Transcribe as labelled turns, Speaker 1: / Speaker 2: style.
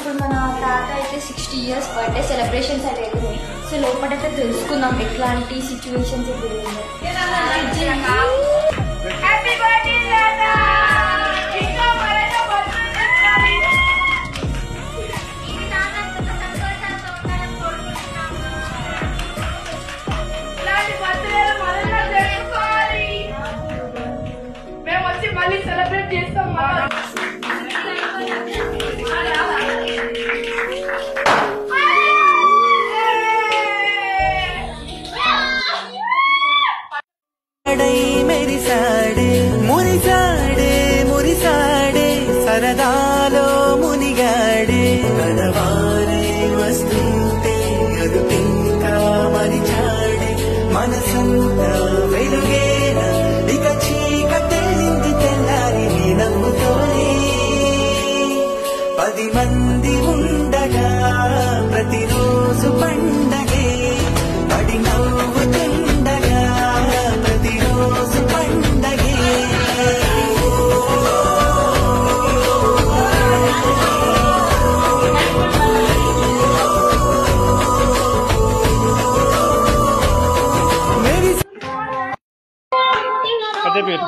Speaker 1: ఇప్పుడు మన తాత అయితే 60 years బర్త్డే సెలబ్రేషన్స్ అయితే అవుతున్నాయి. సో లోపలైతే తెలుసుకుందాం ఎట్లాంటి సిచ్యువేషన్స్ ఇప్పుడు
Speaker 2: మళ్ళీ సెలబ్రేట్ చేస్తాం.
Speaker 3: మెరిసాడే మురిసాడే మురిసాడే సరదాలో మునిగాడే కనవారే వస్తుంటే అదుపింకా మరిచాడే మనసంతా వెలుగేన ఇక చీకటెళ్ళింది తెల్లారి నవ్వుతోనే 10 మంది ఉండగా ప్రతిరోజు పండగే పడి నవ్వుతుండగా ప్రతిరోజు పండగే
Speaker 4: అదే పేరు